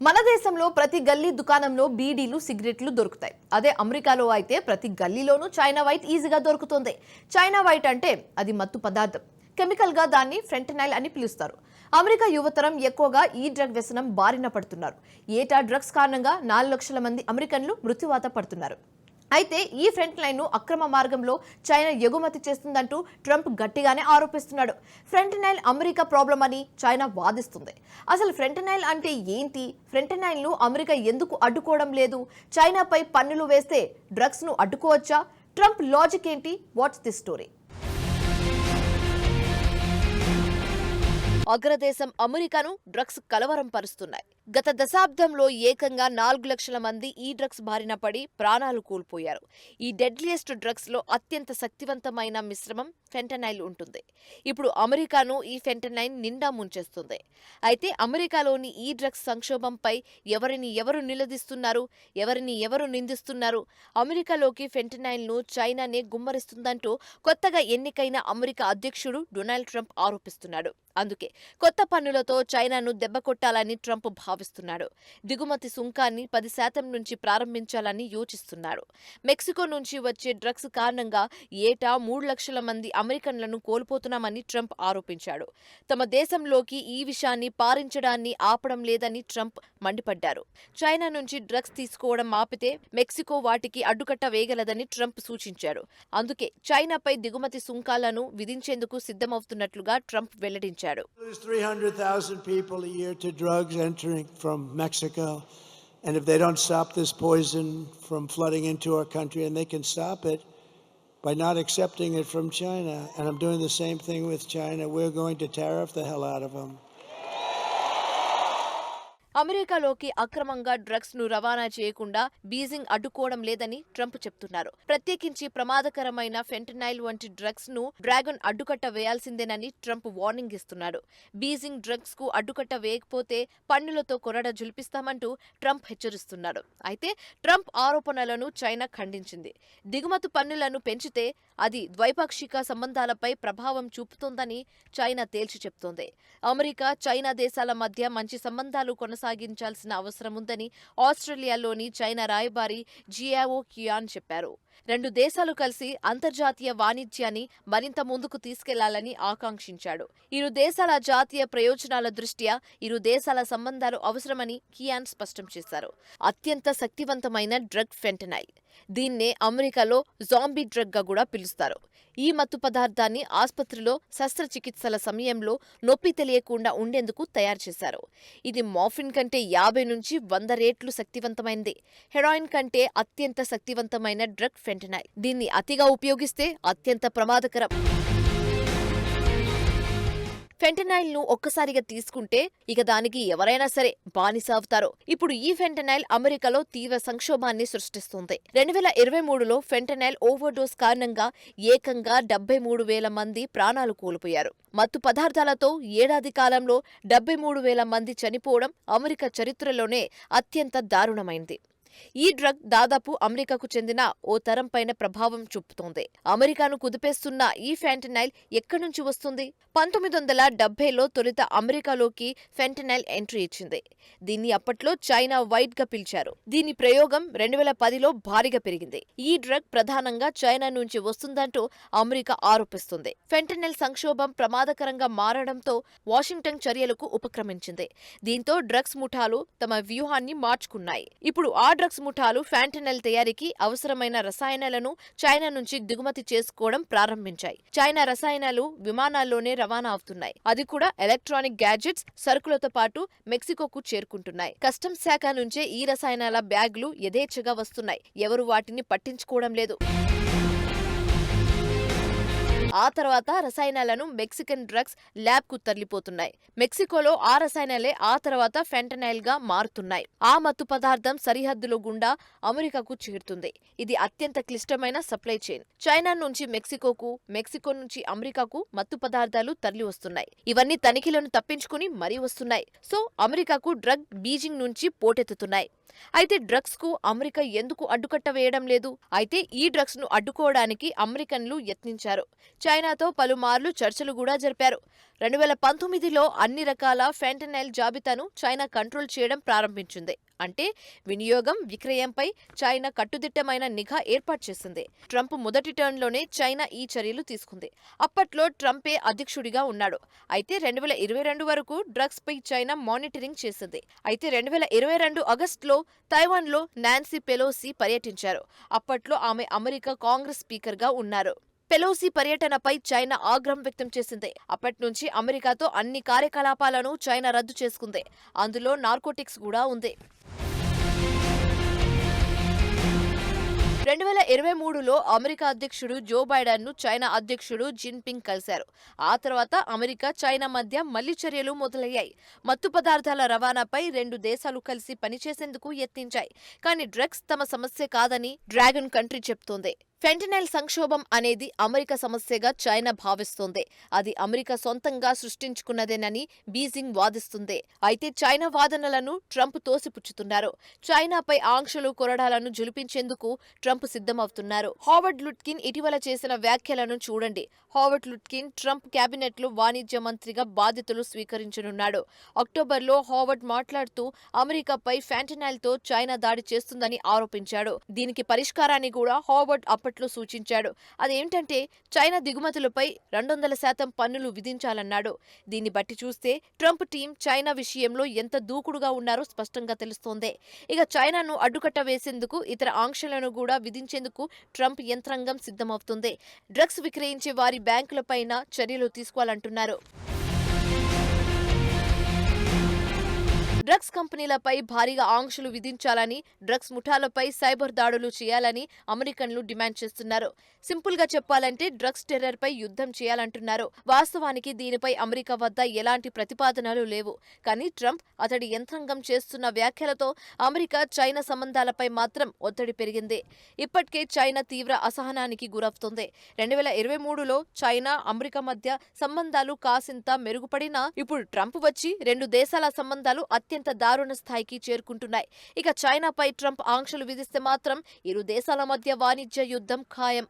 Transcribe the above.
మన దేశంలో ప్రతి గల్లీ దుకాణంలో బీడీలు సిగరెట్లు దొరుకుతాయి. అదే అమెరికాలో అయితే ప్రతి గల్లీలోనూ చైనా వైట్ ఈజీగా దొరుకుతుంది. చైనా వైట్ అంటే అది మత్తు పదార్థం. కెమికల్ గా దాన్ని ఫెంటనైల్ అని పిలుస్తారు. అమెరికా యువతరం ఎక్కువగా ఈ డ్రగ్ వ్యసనం బారిన పడుతున్నారు. ఏటా డ్రగ్స్ కారణంగా 4 లక్షల మంది అమెరికన్లు మృత్యువాత పడుతున్నారు. అయితే ఈ ఫెంటనైల్ ను అక్రమ మార్గంలో చైనా ఎగుమతి చేస్తుందంటూ ట్రంప్ గట్టిగానే ఆరోపిస్తున్నాడు. ఫెంటనైల్ అమెరికా ప్రాబ్లం అని చైనా వాదిస్తుంది. అసలు ఫెంటనైల్ అంటే ఏంటి? ఫెంటనైల్ ను అమెరికా ఎందుకు అడ్డుకోవడం లేదు? చైనాపై పన్నులు వేస్తే డ్రగ్స్ ను అడ్డుకోవచ్చా? ట్రంప్ లాజిక్ ఏంటి? What's the story? అగ్రదేశం అమెరికాను డ్రగ్స్ కలవరం పరుస్తున్నాయి. గత దశాబ్దంలో ఏకంగా 4 లక్షల మంది ఈ డ్రగ్స్ బారిన పడి ప్రాణాలు కోల్పోయారు. ఈ డెడ్లియెస్ట్ డ్రగ్స్ లో అత్యంత శక్తివంతమైన మిశ్రమం ఫెంటనైల్ ఉంటుంది. ఇప్పుడు అమెరికాను ఈ ఫెంటనైల్ నిండా ముంచేస్తుంది. అయితే అమెరికాలోని ఈ డ్రగ్స్ సంక్షోభంపై ఎవరిని ఎవరు నిలదీస్తున్నారు? ఎవరిని ఎవరు నిందిస్తున్నారు? అమెరికాలోకి ఫెంటనైల్ ను చైనానే గుమ్మరిస్తుందంటూ కొత్తగా ఎన్నికైన అమెరికా అధ్యక్షుడు డొనాల్డ్ ట్రంప్ ఆరోపిస్తున్నాడు. అందుకే కొత్త పన్నులతో చైనాను దెబ్బకొట్టాలని ట్రంప్ భావిస్తున్నాడు. దిగుమతి సుంకాన్ని 10% నుంచి ప్రారంభించాలని యోచిస్తున్నాడు. మెక్సికో నుంచి వచ్చే డ్రగ్స్ కారణంగా ఏటా 3 లక్షల మంది అమెరికన్లను కోల్పోతున్నామని ట్రంప్ ఆరోపించాడు. తమ దేశంలోకి ఈ విషయాన్ని పారించడాన్ని ఆపడం లేదని ట్రంప్ మండిపడ్డారు. చైనా నుంచి డ్రగ్స్ తీసుకోవడం ఆపితే మెక్సికో వాటికి అడ్డుకట్ట వేయగలదని ట్రంప్ సూచించాడు. అందుకే చైనాపై దిగుమతి సుంకాలను విధించేందుకు సిద్ధమవుతున్నట్లుగా ట్రంప్ వెల్లడించారు. Lose 300,000 people a year to drugs entering from Mexico. And if they don't stop this poison from flooding into our country, and they can stop it by not accepting it from China, and I'm doing the same thing with China, we're going to tariff the hell out of them. అమెరికాలోకి అక్రమంగా drugs ను రవాణా చేయకుండా Beijing అడ్డుకోవడం లేదని Trump చెప్తున్నారు. ప్రత్యేకించి ప్రమాదకరమైన ఫెంటనైల్ వంటి డ్రగ్స్ ను డ్రాగన్ అడ్డుకట్ట వేయాల్సిందేనని ట్రంప్ వార్నింగ్ ఇస్తున్నాడు. బీజింగ్ డ్రగ్స్ కు అడ్డుకట్ట వేయకపోతే పన్నులతో కొరడ జులిపిస్తామంటూ ట్రంప్ హెచ్చరిస్తున్నాడు. అయితే ట్రంప్ ఆరోపణలను చైనా ఖండించింది. దిగుమతి పన్నులను పెంచితే అది ద్వైపాక్షిక సంబంధాలపై ప్రభావం చూపుతోందని చైనా తేల్చి చెప్తోంది. అమెరికా చైనా దేశాల మధ్య మంచి సంబంధాలు కొనసాగించాల్సిన అవసరం ఉందని ఆస్ట్రేలియాలోని చైనా రాయబారి జియావో క్యాన్ చెప్పారు. 2 దేశాలు కలిసి అంతర్జాతీయ వాణిజ్యాన్ని మరింత ముందుకు తీసుకెళ్లాలని ఆకాంక్షించాడు. ఇరు దేశాల జాతీయ ప్రయోజనాల దృష్ట్యా ఇరు దేశాల సంబంధాలు అవసరమని కియాన్ స్పష్టం చేశారు. అత్యంత శక్తివంతమైన డ్రగ్ ఫెంటనైల్. దీన్నే అమెరికాలో జాంబీ డ్రగ్ గా కూడా పిలుస్తారు. ఈ మత్తు పదార్థాన్ని ఆసుపత్రిలో శస్త్రచికిత్సల సమయంలో నొప్పి తెలియకుండా ఉండేందుకు తయారు చేశారు. ఇది మార్ఫిన్ కంటే 50 నుంచి 100 రెట్లు శక్తివంతమైనది. హెరాయిన్ కంటే అత్యంత శక్తివంతమైన డ్రగ్ ఫెంటనైల్. దీన్ని అతిగా ఉపయోగిస్తే అత్యంత ప్రమాదకరం. ఫెంటనైల్ ను ఒక్కసారిగా తీసుకుంటే ఇక దానికి ఎవరైనా సరే బానిస అవుతారు. ఇప్పుడు ఈ ఫెంటనైల్ అమెరికాలో తీవ్ర సంక్షోభాన్ని సృష్టిస్తుంది. 2023లో ఫెంటనైల్ ఓవర్డోస్ కారణంగా ఏకంగా 73,000 మంది ప్రాణాలు కోల్పోయారు. మత్తు పదార్థాలతో ఏడాది కాలంలో 73,000 మంది చనిపోవడం అమెరికా చరిత్రలోనే అత్యంత దారుణమైంది. ఈ డ్రగ్ దాదాపు అమెరికాకు చెందిన ఓ తరం పైన ప్రభావం చూపుతోంది. అమెరికాను కుదిపేస్తున్న ఈ ఫెంటనైల్ ఎక్కడి నుంచి వస్తుంది? 1970లో తొలుత అమెరికాలోకి ఫెంటనైల్ ఎంట్రీ ఇచ్చింది. దీన్ని అప్పట్లో చైనా వైట్ గా పిలిచారు. దీని ప్రయోగం 2010లో భారీగా పెరిగింది. ఈ డ్రగ్ ప్రధానంగా చైనా నుంచి వస్తుందంటూ అమెరికా ఆరోపిస్తుంది. ఫెంటనైల్ సంక్షోభం ప్రమాదకరంగా మారడంతో వాషింగ్టన్ చర్యలకు ఉపక్రమించింది. దీంతో డ్రగ్స్ ముఠాలు తమ వ్యూహాన్ని మార్చుకున్నాయి. ఇప్పుడు ఆ డ్రగ్స్ ముఠాలు ఫెంటనైల్ తయారీకి అవసరమైన రసాయనాలను చైనా నుంచి దిగుమతి చేసుకోవడం ప్రారంభించాయి. చైనా రసాయనాలు విమానాల్లోనే రవాణా అవుతున్నాయి. అది కూడా ఎలక్ట్రానిక్ గ్యాడ్జెట్స్, సరుకులతో పాటు మెక్సికోకు చేరుకుంటున్నాయి. కస్టమ్స్ శాఖ నుంచే ఈ రసాయనాల బ్యాగులు యథేచ్ఛగా వస్తున్నాయి. ఎవరు వాటిని పట్టించుకోవడం లేదు. ఆ తర్వాత రసాయనాలను మెక్సికన్ డ్రగ్స్ ల్యాబ్ కు తరలిపోతున్నాయి. మెక్సికోలో ఆ రసాయనాలే ఆ తర్వాత ఫెంటనైల్ గా మారుతున్నాయి. ఆ మత్తు పదార్థం సరిహద్దుల గుండా అమెరికాకు చేరుతుంది. ఇది అత్యంత క్లిష్టమైన సప్లై చైన్. చైనా నుంచి మెక్సికోకు, మెక్సికో నుంచి అమెరికాకు మత్తు పదార్థాలు తరలి వస్తున్నాయి. ఇవన్నీ తనిఖీలను తప్పించుకుని మరీ వస్తున్నాయి. సో అమెరికాకు డ్రగ్ బీజింగ్ నుంచి పోటెత్తుతున్నాయి. అయితే డ్రగ్స్ కు అమెరికా ఎందుకు అడ్డుకట్ట వేయడం లేదు? అయితే ఈ డ్రగ్స్ ను అడ్డుకోవడానికి అమెరికన్లు యత్నించారు. చైనాతో పలుమార్లు చర్చలు కూడా జరిపారు. 2019లో అన్ని రకాల ఫెంటనైల్ జాబితాను చైనా కంట్రోల్ చేయడం ప్రారంభించింది. అంటే వినియోగం, విక్రయంపై చైనా కట్టుదిట్టమైన నిఘా ఏర్పాటు చేసింది. ట్రంప్ మొదటి టర్న్లోనే చైనా ఈ చర్యలు తీసుకుంది. అప్పట్లో ట్రంపే అధ్యక్షుడిగా ఉన్నాడు. అయితే 2022 వరకు డ్రగ్స్ పై చైనా మానిటరింగ్ చేసింది. అయితే 2022 ఆగస్టులో తైవాన్లో నాన్సీ పెలోసి పర్యటించారు. అప్పట్లో ఆమె అమెరికా కాంగ్రెస్ స్పీకర్గా ఉన్నారు. పెలోసి పర్యటనపై చైనా ఆగ్రహం వ్యక్తం చేసింది. అప్పటి నుంచి అమెరికాతో అన్ని కార్యకలాపాలను చైనా రద్దు చేసుకుంది. అందులో నార్కోటిక్స్ కూడా ఉంది. 2023లో అమెరికా అధ్యక్షుడు జో బైడెన్ ను చైనా అధ్యక్షుడు జిన్పింగ్ కలిశారు. ఆ తర్వాత అమెరికా, చైనా మధ్య మళ్లీ చర్యలు మొదలయ్యాయి. మత్తు పదార్థాల రవాణాపై రెండు దేశాలు కలిసి పనిచేసేందుకు యత్నించాయి. కానీ డ్రగ్స్ తమ సమస్య కాదని డ్రాగన్ కంట్రీ చెప్తోంది. ఫెంటనైల్ సంక్షోభం అనేది అమెరికా సమస్యగా చైనా భావిస్తోంది. అది అమెరికా సొంతంగా సృష్టించుకున్నదేనని బీజింగ్ వాదిస్తుంది. అయితే చైనా వాదనలను ట్రంప్ తోసిపుచ్చుతున్నారు. చైనాపై ఆంక్షలు, కొరడాలను జులిపించేందుకు ట్రంప్ సిద్ధమవుతున్నారు. హావర్డ్ లుట్కిన్ ఇటీవల చేసిన వ్యాఖ్యలను చూడండి. హావర్డ్ లుట్కిన్ ట్రంప్ కేబినెట్లో వాణిజ్య మంత్రిగా బాధ్యతలు స్వీకరించనున్నాడు. అక్టోబర్లో హావర్డ్ మాట్లాడుతూ అమెరికాపై ఫెంటనైల్తో చైనా దాడి చేస్తుందని ఆరోపించాడు. దీనికి పరిష్కారాన్ని కూడా హావర్డ్ అప్పట్లో సూచించాడు. అదేంటంటే చైనా దిగుమతులపై 200% పన్నులు విధించాలన్నాడు. దీన్ని బట్టి చూస్తే ట్రంప్ టీం చైనా విషయంలో ఎంత దూకుడుగా ఉన్నారో స్పష్టంగా తెలుస్తోంది. ఇక చైనాను అడ్డుకట్ట వేసేందుకు, ఇతర ఆంక్షలను కూడా విధించేందుకు ట్రంప్ యంత్రాంగం సిద్ధమవుతుంది. డ్రగ్స్ విక్రయించే వారి బ్యాంకులపైన చర్యలు తీసుకోవాలంటున్నారు. డ్రగ్స్ కంపెనీలపై భారీగా ఆంక్షలు విధించాలని, డ్రగ్స్ ముఠాలపై సైబర్ దాడులు చేయాలని అమెరికన్లు డిమాండ్ చేస్తున్నారు. సింపుల్ గా చెప్పాలంటే డ్రగ్స్ టెర్రర్ పై యుద్ధం చేయాలంటున్నారు. వాస్తవానికి దీనిపై అమెరికా వద్ద ఎలాంటి ప్రతిపాదనలు లేవు. కానీ ట్రంప్, అతడి యంత్రాంగం చేస్తున్న వ్యాఖ్యలతో అమెరికా, చైనా సంబంధాలపై మాత్రం ఒత్తిడి పెరిగింది. ఇప్పటికే చైనా తీవ్ర అసహనానికి గురవుతోంది. 2023లో చైనా, అమెరికా మధ్య సంబంధాలు కాసింత మెరుగుపడినా ఇప్పుడు ట్రంప్ వచ్చి రెండు దేశాల సంబంధాలు అత్యంత దారుణ స్థాయికి చేరుకుంటున్నాయి. ఇక చైనాపై ట్రంప్ ఆంక్షలు విధిస్తే మాత్రం ఇరు దేశాల మధ్య వాణిజ్య యుద్ధం ఖాయం.